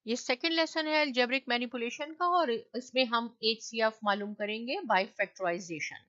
ये second lesson है algebraic manipulation का और इसमें हम HCF मालूम करेंगे by factorisation.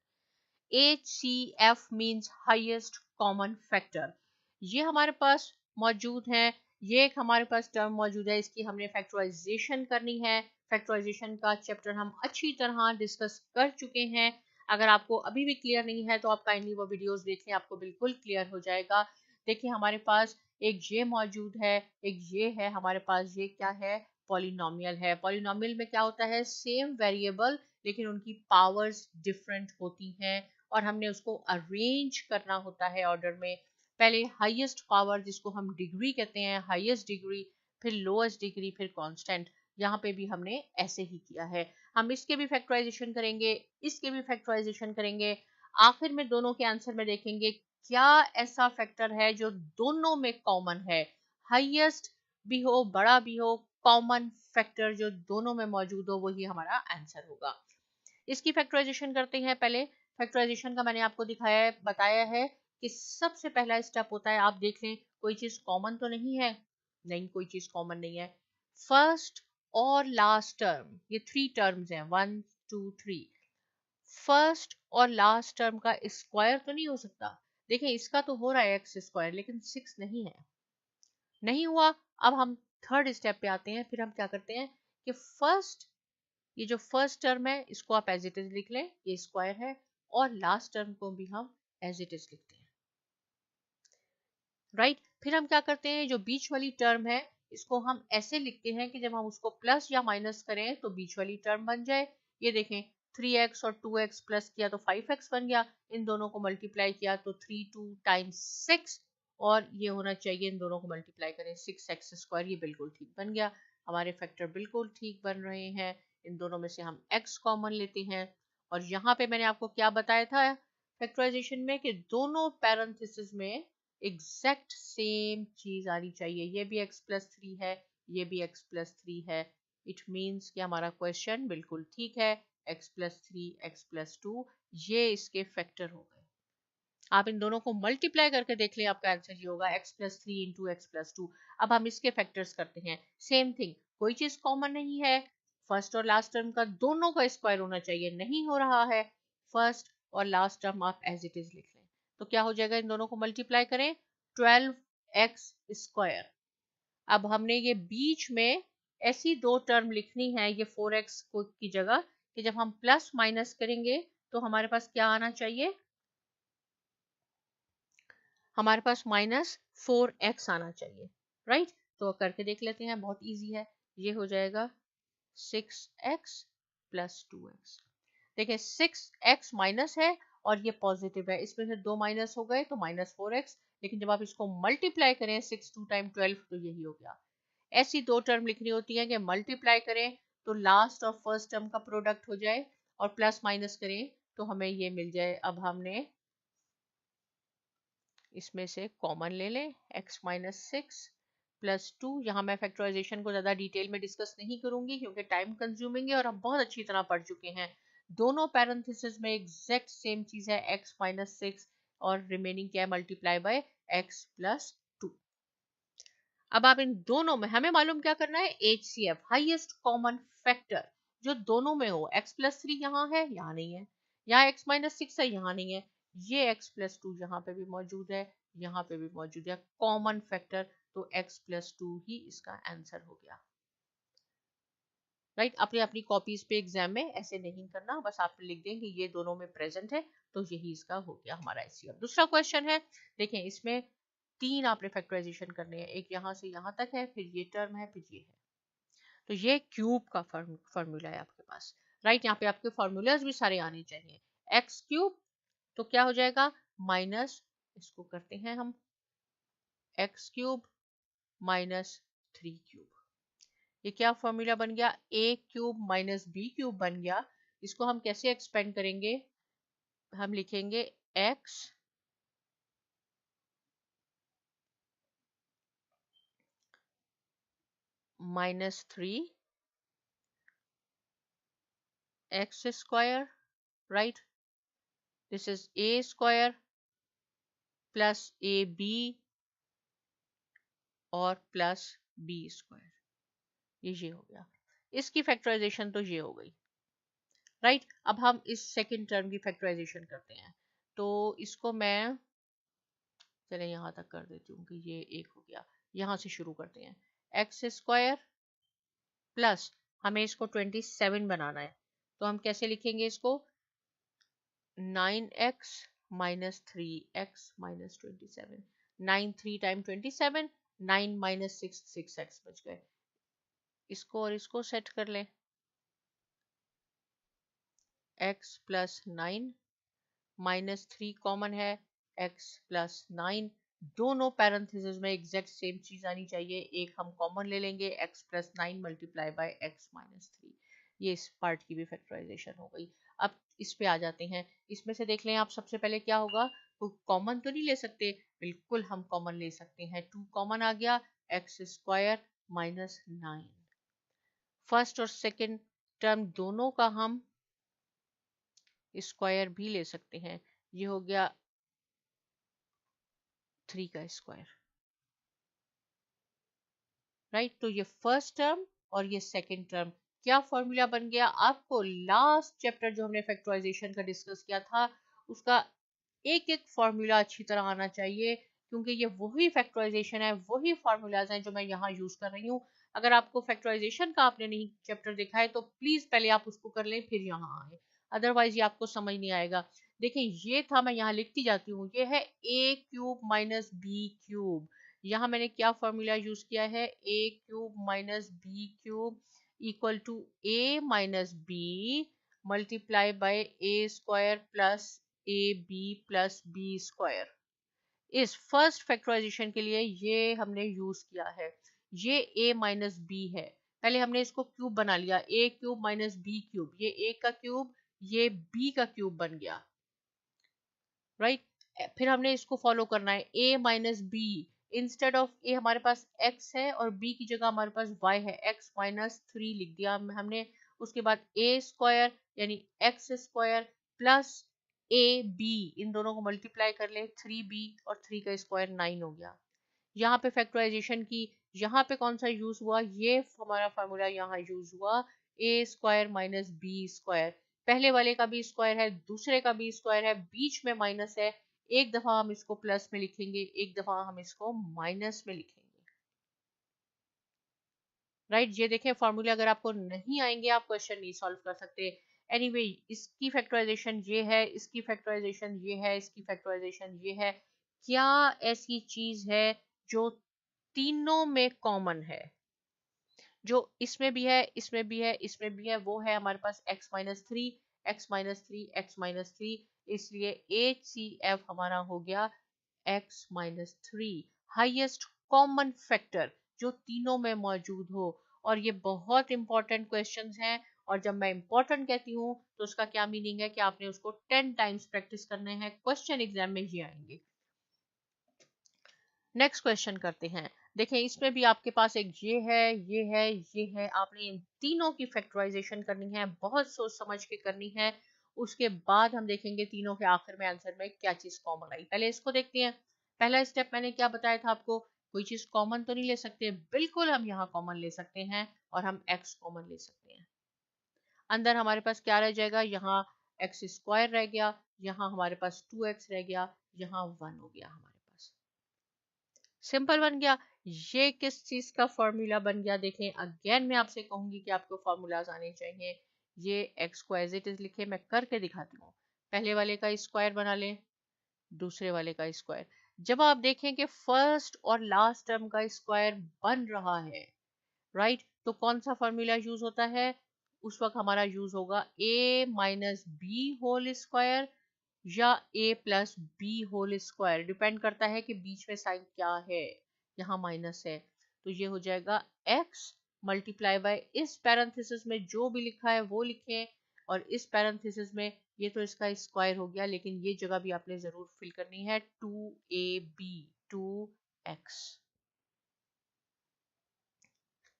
HCF means highest common factor. ये हमारे पास मौजूद है, ये एक हमारे पास टर्म मौजूद है, इसकी हमने फैक्टराइजेशन करनी है। फैक्टराइजेशन का चैप्टर हम अच्छी तरह डिस्कस कर चुके हैं। अगर आपको अभी भी क्लियर नहीं है तो आप काइंडली वो वीडियोस देख लें, आपको बिल्कुल क्लियर हो जाएगा। देखिए हमारे पास एक ये मौजूद है, एक ये है, हमारे पास ये क्या है, पॉलिनोमियल है। पॉलिनोमियल में क्या होता है, सेम वेरिएबल लेकिन उनकी पावर्स डिफरेंट होती हैं और हमने उसको अरेंज करना होता है ऑर्डर में। पहले हाईएस्ट पावर जिसको हम डिग्री कहते हैं, हाईएस्ट डिग्री, फिर लोएस्ट डिग्री, फिर कांस्टेंट। यहाँ पे भी हमने ऐसे ही किया है। हम इसके भी फैक्टराइजेशन करेंगे, इसके भी फैक्टराइजेशन करेंगे। आखिर में दोनों के आंसर में देखेंगे क्या ऐसा फैक्टर है जो दोनों में कॉमन है, हाईएस्ट भी हो बड़ा भी हो, कॉमन फैक्टर जो दोनों में मौजूद हो वही हमारा आंसर होगा। इसकी फैक्टराइजेशन करते हैं। पहले फैक्टराइजेशन का मैंने आपको दिखाया है, बताया है कि सबसे पहला स्टेप होता है, आप देख लें कोई चीज कॉमन तो नहीं है, नहीं कोई चीज कॉमन नहीं है। फर्स्ट और लास्ट टर्म, ये 3 टर्म्स हैं, 1 2 3। फर्स्ट और लास्ट टर्म का स्क्वायर तो नहीं हो सकता। देखिए इसका तो हो रहा है एक्स स्क्वायर लेकिन 6 नहीं है, नहीं हुआ। अब हम थर्ड स्टेप पे आते हैं, फिर हम क्या करते हैं कि फर्स्ट, ये जो फर्स्ट टर्म है इसको आप एज इट इज लिख लें, ये स्क्वायर है, और लास्ट टर्म को भी हम एज इट इज लिखते हैं, राइट। फिर हम क्या करते हैं, जो बीच वाली टर्म है इसको हम ऐसे लिखते हैं कि जब हम उसको प्लस या माइनस करें तो बीच वाली टर्म बन जाए। ये देखें 3x और 2x प्लस किया तो 5x बन गया, इन दोनों को मल्टीप्लाई किया तो 3 2 टाइम्स 6, और ये होना चाहिए, इन दोनों को मल्टीप्लाई करें 6x स्क्वायर, ये बिल्कुल ठीक बन गया। हमारे फैक्टर बिल्कुल ठीक बन रहे हैं। इन दोनों में से हम x कॉमन लेते हैं, और यहाँ पे मैंने आपको क्या बताया था फैक्टराइजेशन में कि दोनों पैरेंथेसिस में एग्जैक्ट सेम चीज आनी चाहिए। ये भी x प्लस 3 है, ये भी x प्लस 3 है। इट मीन्स कि हमारा क्वेश्चन बिल्कुल ठीक है, x प्लस 3 x प्लस 2 ये इसके फैक्टर हो गए। आप इन दोनों को मल्टीप्लाई करके देख लें, आपका आंसर ये होगा x plus 3 into x plus 2। अब हम इसके फैक्टर्स करते हैं, सेम थिंग, कोई चीज कॉमन नहीं है। फर्स्ट और लास्ट टर्म का दोनों का स्क्वायर होना चाहिए, नहीं हो रहा है। फर्स्ट और लास्ट टर्म आप एज इट इज लिख लें, तो क्या हो जाएगा, इन दोनों को मल्टीप्लाई करें 12x स्क्वायर। अब हमने ये बीच में ऐसी दो टर्म लिखनी है, ये 4x की जगह, कि जब हम प्लस माइनस करेंगे तो हमारे पास क्या आना चाहिए, हमारे पास -4x आना चाहिए, राइट। तो करके देख लेते हैं, बहुत इजी है। ये हो जाएगा 6x प्लस 2x। देखिए 6x माइनस है और ये पॉजिटिव है, इसमें से दो माइनस हो गए तो -4x, लेकिन जब आप इसको मल्टीप्लाई करें 6 2 टाइम 12 तो यही हो गया। ऐसी दो टर्म लिखनी होती है कि मल्टीप्लाई करें तो लास्ट और फर्स्ट टर्म का प्रोडक्ट हो जाए, और प्लस माइनस करें तो हमें ये मिल जाए। अब हमने इसमें से कॉमन ले लें, x माइनस 6 प्लस 2। यहाँ मैं फैक्टराइजेशन को ज़्यादा डिटेल में डिस्कस नहीं करूंगी क्योंकि टाइम कंज्यूमिंग है और हम बहुत अच्छी तरह पढ़ चुके हैं। दोनों पैरेंथेसिस में एग्जैक्ट सेम चीज़ है, x माइनस 6 और रिमेनिंग क्या है, मल्टीप्लाई बाय x प्लस 2। अब आप इन दोनों में, हमें मालूम क्या करना है, HCF हाईएस्ट कॉमन फैक्टर जो दोनों में हो। x प्लस 3 यहाँ है, यहाँ नहीं है, यहाँ x माइनस 6 है, यहाँ नहीं है, ये x प्लस 2 यहाँ पे भी मौजूद है, यहाँ पे भी मौजूद है, कॉमन फैक्टर, तो x प्लस 2 ही इसका आंसर हो गया, राइट। अपनी अपनी कॉपीज पे एग्जाम में ऐसे नहीं करना, बस आप लिख दें कि ये दोनों में प्रेजेंट है, तो यही इसका हो गया हमारा HCF। दूसरा क्वेश्चन है, देखें इसमें 3 आपने फैक्टराइजेशन करने हैं, एक यहाँ से यहाँ तक है, फिर ये टर्म है, फिर ये है। तो ये क्यूब का फॉर्मूला है आपके पास, राइट। यहाँ पे आपके फॉर्मूलाज भी सारे आने चाहिए। एक्स क्यूब तो क्या हो जाएगा, माइनस, इसको करते हैं हम, एक्स क्यूब माइनस 3 क्यूब। ये क्या फॉर्मूला बन गया, A cube minus B cube बन गया। इसको हम कैसे एक्सपेंड करेंगे, हम लिखेंगे X minus 3 X square, right, this is A square plus A B और प्लस बी स्क्वायर। ये हो गया, इसकी फैक्टराइजेशन तो ये हो गई, राइट। अब हम इस सेकंड टर्म की फैक्टराइजेशन करते हैं, तो इसको मैं चले यहाँ तक कर देती हूँ कि ये एक हो गया। यहाँ से शुरू करते हैं, एक्स स्क्वायर प्लस, हमें इसको 27 बनाना है, तो हम कैसे लिखेंगे इसको, 9x minus 3x minus 27, 9 3 time 27, 9 minus 6 6x बच गए। इसको और इसको सेट कर लें, x प्लस 9 माइनस 3 कॉमन है, x प्लस 9, दोनों पैरेंथेसिस में एग्जैक्ट सेम चीज आनी चाहिए, एक हम कॉमन ले लेंगे, x plus 9 multiply by x minus 3। ये इस पार्ट की भी फैक्टराइजेशन हो गई। अब इस पे आ जाते हैं, इसमें से देख लें आप सबसे पहले क्या होगा, तो कॉमन तो नहीं ले सकते, बिल्कुल हम कॉमन ले सकते हैं, 2 कॉमन आ गया, एक्स स्क्वायर माइनस 9, फर्स्ट और सेकंड टर्म दोनों का हम स्क्वायर भी ले सकते हैं, ये हो गया 3 का स्क्वायर, राइट। तो ये फर्स्ट टर्म और ये सेकंड टर्म, क्या फॉर्मूला बन गया, आपको लास्ट चैप्टर जो हमने फैक्टराइजेशन का डिस्कस किया था उसका एक एक फॉर्मूला अच्छी तरह आना चाहिए, क्योंकि ये वही फैक्टराइजेशन है, वही फॉर्मूलाज हैं जो मैं यहाँ यूज कर रही हूँ। अगर आपको फैक्टराइजेशन का आपने नहीं चैप्टर देखा है तो प्लीज पहले आप उसको कर लें फिर यहाँ आए, अदरवाइज ये आपको समझ नहीं आएगा। देखें ये था, मैं यहाँ लिखती जाती हूँ, ये है a cube minus B cube, यहाँ मैंने क्या फॉर्मूला यूज किया है, a cube minus B cube equal to a minus B multiply by a square plus A B plus B square. इस फर्स्ट फैक्टराइजेशन के लिए ये हमने यूज किया है, ये a माइनस बी है, पहले हमने इसको क्यूब बना लिया, a cube minus B cube, ये a का क्यूब ये b का क्यूब बन गया, राइट। फिर हमने इसको फॉलो करना है, a minus B, instead of a हमारे पास x है और b की जगह हमारे पास y है, x माइनस 3 लिख दिया हमने, उसके बाद a स्क्वायर यानी x square plus A B, इन दोनों को मल्टीप्लाई कर ले, 3b और 3 का स्क्वायर 9 हो गया। यहाँ पे फैक्टराइजेशन की, यहाँ पे कौन सा यूज हुआ, ये हमारा फार्मूला यहाँ यूज हुआ, ए स्क्वायर माइनस बी स्क्वायर, पहले वाले का भी स्क्वायर है, दूसरे का भी स्क्वायर है, बीच में माइनस है, एक दफा हम इसको प्लस में लिखेंगे, एक दफा हम इसको माइनस में लिखेंगे, राइट। ये देखें फॉर्मूला अगर आपको नहीं आएंगे आप क्वेश्चन नहीं सॉल्व कर सकते। एनीवे इसकी फैक्टराइजेशन ये है, इसकी फैक्टराइजेशन ये है, इसकी फैक्टराइजेशन ये है, क्या ऐसी चीज है जो तीनों में कॉमन है, जो इसमें भी है, इसमें भी है, इसमें भी है, वो है हमारे पास x minus 3, x minus 3, x minus 3, इसलिए एच सी एफ हमारा हो गया x minus 3, highest common factor जो तीनों में मौजूद हो। और ये बहुत इंपॉर्टेंट क्वेश्चंस हैं, और जब मैं इंपॉर्टेंट कहती हूँ तो उसका क्या मीनिंग है कि आपने उसको 10 टाइम्स प्रैक्टिस करने हैं, क्वेश्चन एग्जाम में ये आएंगे। नेक्स्ट क्वेश्चन करते हैं, देखें इसमें भी आपके पास एक ये है, ये है, ये है, आपने इन तीनों की फैक्टराइजेशन करनी है, बहुत सोच समझ के करनी है, उसके बाद हम देखेंगे तीनों के आखिर में आंसर में क्या चीज कॉमन आई। पहले इसको देखते हैं, पहला स्टेप मैंने क्या बताया था आपको, कोई चीज कॉमन तो नहीं ले सकते, बिल्कुल हम यहाँ कॉमन ले सकते हैं और हम एक्स कॉमन ले सकते हैं, अंदर हमारे पास क्या रह जाएगा, यहाँ एक्स स्क्वायर रह गया, यहाँ हमारे पास 2x रह गया, यहाँ 1 हो गया हमारे पास, सिंपल बन गया। ये किस चीज का फॉर्मूला बन गया, देखें अगेन मैं आपसे कहूंगी कि आपको फॉर्मूलाज आने चाहिए, ये एक्स को एज इट इज लिखे, मैं करके दिखाती हूँ, पहले वाले का स्क्वायर बना लें, दूसरे वाले का स्क्वायर, जब आप देखें कि फर्स्ट और लास्ट टर्म का स्क्वायर बन रहा है, राइट, तो कौन सा फॉर्मूला यूज होता है, उस वक्त हमारा यूज होगा a minus B whole square या a plus B whole square, depend करता है कि बीच में साइन क्या है, यहाँ माइनस है, तो ये हो जाएगा x मल्टीप्लाई बाय इस पैरेंथेसिस में जो भी लिखा है वो लिखें, और इस पैरेंथेसिस में ये तो इसका स्क्वायर हो गया, लेकिन ये जगह भी आपने जरूर फिल करनी है, 2ab 2x,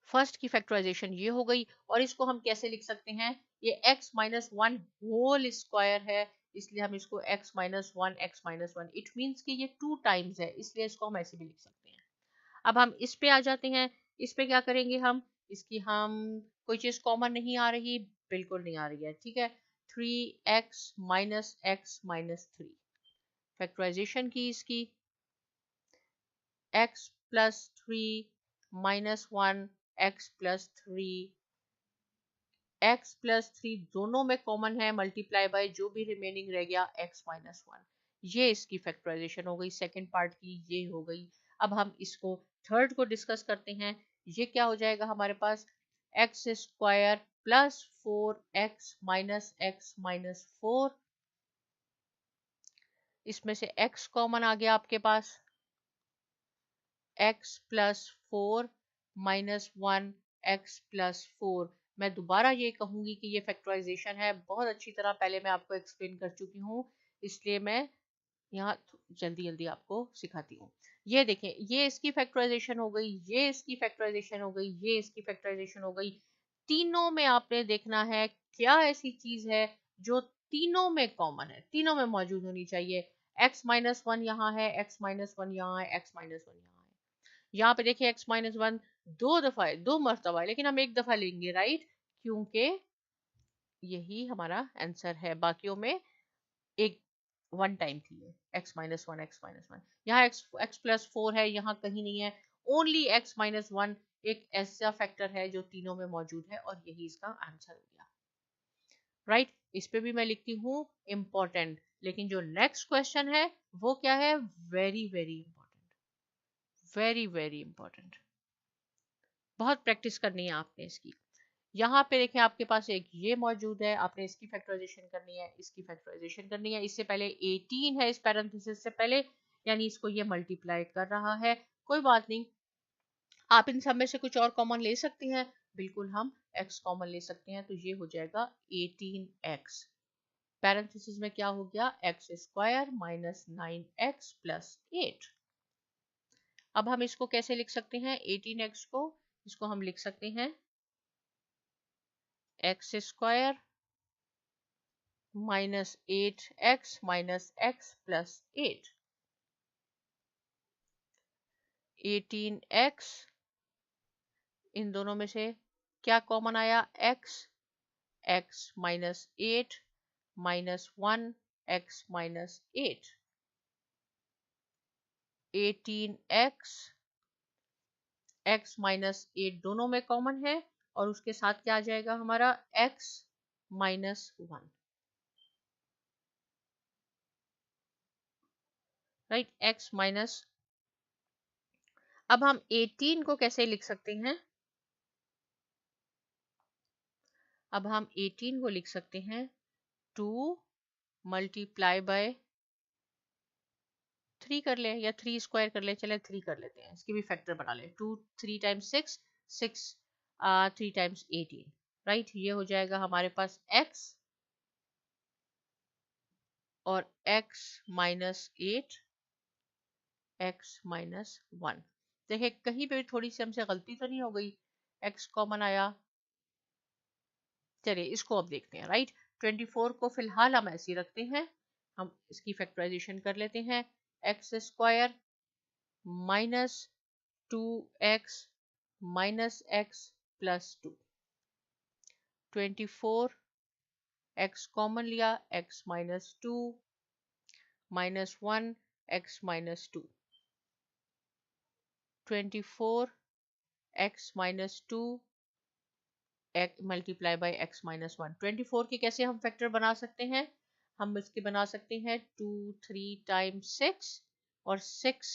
फर्स्ट की फैक्टराइजेशन ये हो गई। और इसको हम कैसे लिख सकते हैं, ये x माइनस 1 होल स्क्वायर है, इसलिए हम इसको x minus 1, x minus 1, it means कि ये 2 टाइम्स है, इसलिए इसको हम ऐसे भी लिख सकते हैं। अब हम इस पे आ जाते हैं, इस पे क्या करेंगे, हम इसकी हम कोई चीज कॉमन नहीं आ रही, बिल्कुल नहीं आ रही है, ठीक है। 3x minus x minus 3 factorisation की इसकी, x plus 3 minus 1 x plus 3, x plus 3 दोनों में कॉमन है, मल्टीप्लाई बाय जो भी रिमेनिंग रह गया x माइनस 1। ये इसकी फैक्टराइजेशन हो गई सेकेंड पार्ट की, ये हो गई। अब हम इसको थर्ड को डिस्कस करते हैं। ये क्या हो जाएगा हमारे पास, x square plus 4x minus x minus 4, इसमें से x कॉमन आ गया आपके पास, x plus 4 minus 1 x plus 4। मैं दोबारा ये कहूंगी कि ये फैक्टराइजेशन है, बहुत अच्छी तरह पहले मैं आपको एक्सप्लेन कर चुकी हूँ, इसलिए मैं यहाँ जल्दी जल्दी आपको सिखाती हूँ। ये देखें, ये इसकी फैक्टराइजेशन हो गई, ये इसकी फैक्टराइजेशन हो गई, ये इसकी फैक्टराइजेशन हो गई। तीनों में आपने देखना है क्या ऐसी चीज है जो तीनों में कॉमन है, तीनों में मौजूद होनी चाहिए। x माइनस 1 यहाँ है, x माइनस 1 यहाँ है, x माइनस 1 यहाँ है। यहाँ पे देखिए x माइनस 1 दो दफा है, दो मर्तबा है, लेकिन हम एक दफा लेंगे, राइट, क्योंकि यही हमारा आंसर है, बाकियों में एक वन टाइम थी ये, x माइनस 1 x माइनस 1। यहाँ x प्लस 4 है, यहाँ कहीं नहीं है, ओनली x माइनस 1 एक ऐसा फैक्टर है जो तीनों में मौजूद है, और यही इसका आंसर हो गया, राइट। इस पे भी मैं लिखती हूँ इंपॉर्टेंट, लेकिन जो नेक्स्ट क्वेश्चन है वो क्या है, very very important, very very important, बहुत प्रैक्टिस करनी है आपने इसकी। यहाँ पे देखें आपके पास एक ये मौजूद है, आपने इसकी फैक्टराइजेशन करनी है, इसकी फैक्टराइजेशन करनी है। इससे पहले 18 है इस पैरेंथेसिस से पहले, यानी इसको ये मल्टीप्लाई कर रहा है, कोई बात नहीं, आप इन सब में से कुछ और कॉमन ले सकते हैं, बिल्कुल हम x कॉमन ले सकते हैं, तो ये हो जाएगा 18x, पैरेंथेसिस में क्या हो गया, x square minus 9x plus 8। अब हम इसको कैसे लिख सकते हैं 18x को, इसको हम लिख सकते हैं x square minus 8x minus x plus 8। 18x, इन दोनों में से क्या कॉमन आया, x, x minus 8 minus 1 x minus 8। 18x, x minus 8 दोनों में कॉमन है, और उसके साथ क्या आ जाएगा हमारा, x minus 1, right, x minus. अब हम 18 को कैसे लिख सकते हैं, अब हम 18 को लिख सकते हैं 2 मल्टीप्लाई बाय 3 कर ले, या 3 स्क्वायर कर ले, चले 3 कर लेते हैं, इसकी भी फैक्टर बना ले, 2 3 टाइम्स 6 6 3 टाइम्स 18, राइट। ये हो जाएगा हमारे पास x और x माइनस 8 x माइनस 1। देखिए कहीं पे भी थोड़ी सी हमसे गलती तो नहीं हो गई, x कॉमन आया, चलिए इसको अब देखते हैं, राइट। 24 को फिलहाल हम ऐसे ही रखते हैं, हम इसकी फैक्टराइजेशन कर लेते हैं, x square minus 2x minus x plus 2, 24 x common लिया, x minus 2 minus 1 x minus 2, 24 x minus 2 multiply by x minus 1। 24 के कैसे हम फैक्टर बना सकते हैं, हम इसके बना सकते हैं 2 3 टाइम्स 6 और 6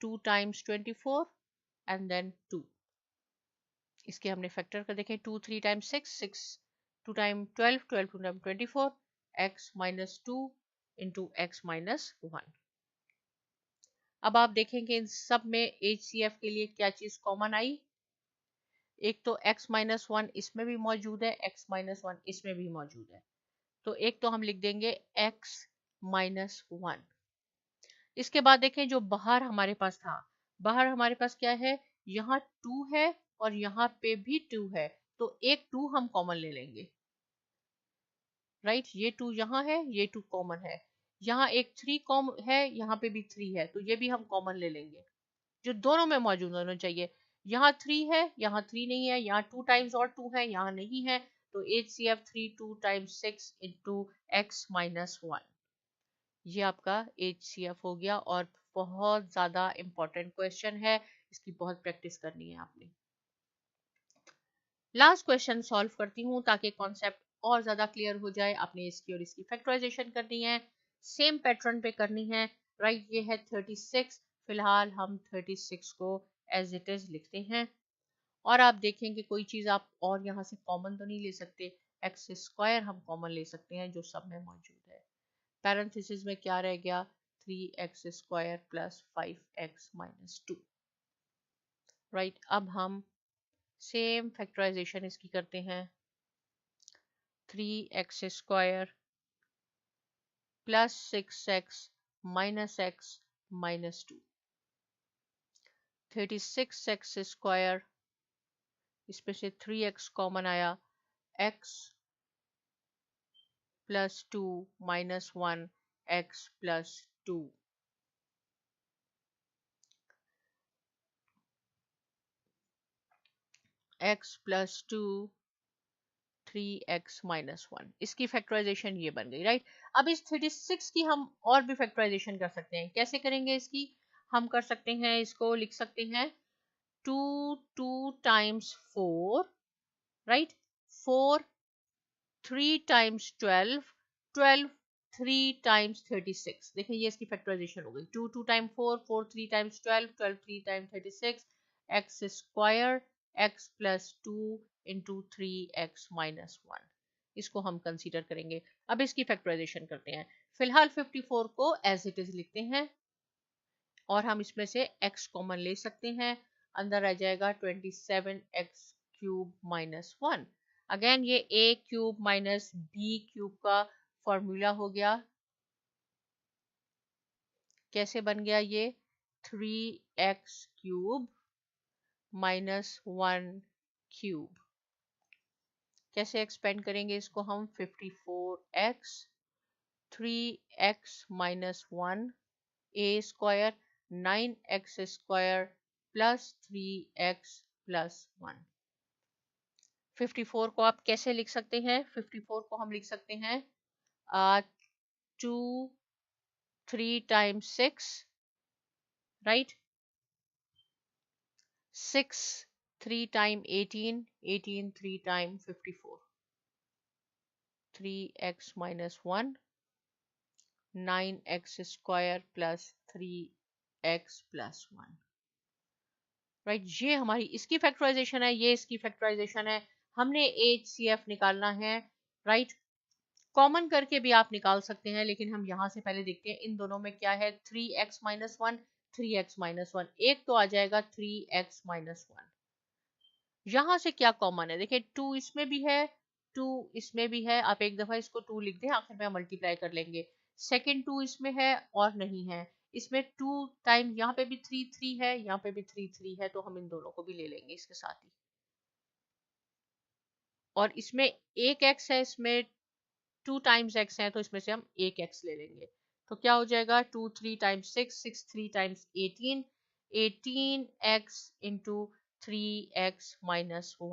2 टाइम्स 24 एंड देन 2। इसके हमने फैक्टर कर देखें, 2 3 times 6 6 2 time 12 12 2 time 24 x minus 2 into x minus 1। अब आप देखेंगे इन सब में HCF के लिए क्या चीज कॉमन आई, एक तो x माइनस 1 इसमें भी मौजूद है, x माइनस 1 इसमें भी मौजूद है, तो एक तो हम लिख देंगे x माइनस 1। इसके बाद देखें जो बाहर हमारे पास था, बाहर हमारे पास क्या है, यहाँ 2 है और यहाँ पे भी 2 है, तो एक 2 हम कॉमन ले लेंगे, राइट। ये 2 यहाँ है, ये 2 कॉमन है, यहाँ एक 3 कॉमन है, यहाँ पे भी 3 है, तो ये भी हम कॉमन ले लेंगे, जो दोनों में मौजूद होना चाहिए। यहाँ 3 है, यहाँ 3 नहीं है, यहाँ 2 टाइम्स और 2 है, यहाँ नहीं है, तो HCF 3 2 times 6 into x minus 1, ये आपका HCF हो गया। और बहुत ज़्यादा इम्पोर्टेंट क्वेश्चन है, इसकी बहुत प्रैक्टिस करनी है आपने। लास्ट क्वेश्चन सॉल्व करती हूँ ताकि कॉन्सेप्ट और ज़्यादा क्लियर हो जाए। आपने इसकी और इसकी फैक्टराइजेशन करनी है, सेम पैटर्न पे करनी है, राइट। ये है 36, फिलहाल हम 36 को एज इट इज़ लिखते हैं। और आप देखेंगे कोई चीज़ आप और यहाँ से कॉमन तो नहीं ले सकते, एक्स स्क्वायर हम कॉमन ले सकते हैं जो सब में मौजूद है। पैरेंथेसिस में क्या रह गया, 3x square plus 5x minus 2, right. अब हम सेम फैक्टराइजेशन इसकी करते हैं, 3x square plus 6x minus x minus 2, 36x square, इसमें से 3x कॉमन आया, x plus 2 minus 1 x plus 2, x plus 2 3x minus 1, इसकी फैक्टराइजेशन ये बन गई, राइट। अब इस 36 की हम और भी फैक्टराइजेशन कर सकते हैं। कैसे करेंगे इसकी, हम कर सकते हैं, इसको लिख सकते हैं 2 2 टाइम्स 4, राइट। 4 3 times 12, 12 3 times 36। देखिए ये इसकी फैक्टराइजेशन हो गई, 2 2 time 4, 4 3 times 12, 12 3 time 36, x square x plus 2 into 3x minus 1, इसको हम कंसीडर करेंगे। अब इसकी फैक्टराइजेशन करते हैं। फिलहाल 54 को एज इट इज लिखते हैं और हम इसमें से x कॉमन ले सकते हैं, अंदर आ जाएगा 27x क्यूब माइनस 1। अगेन ये a cube minus b cube का फॉर्मूला हो गया। कैसे बन गया ये, 3x क्यूब माइनस 1 क्यूब। कैसे एक्सपेंड करेंगे इसको हम, 54x 3x minus 1 a square 9x square plus 3x plus 1। 54 को आप कैसे लिख सकते हैं, 54 को हम लिख सकते हैं 2 3 times 6, right, 6 3 time 18, 18 3 time 54, 3x minus 1 9x square plus 3x plus 1, right. ये हमारी इसकी फैक्टराइजेशन है, ये इसकी फैक्टराइजेशन है। हमने HCF निकालना है, राइट। कॉमन करके भी आप निकाल सकते हैं, लेकिन हम यहाँ से पहले देखते हैं इन दोनों में क्या है, 3x माइनस 1 3x माइनस 1, एक तो आ जाएगा 3x माइनस 1। यहाँ से क्या कॉमन है, देखिए 2 इसमें भी है, 2 इसमें भी है, आप एक दफा इसको 2 लिख दें, आखिर में हम मल्टीप्लाई कर लेंगे। सेकेंड 2 इसमें है और नहीं है, इसमें 2 टाइम यहाँ पे भी 3 3 है, यहाँ पे भी 3 3 है, तो हम इन दोनों को भी ले लेंगे इसके साथ ही। और इसमें एक x है, इसमें 2 टाइम्स x है, तो इसमें से हम एक x ले लेंगे। तो क्या हो जाएगा, 2 3 times 6, 6 3 times 18, 18x into 3x minus 1।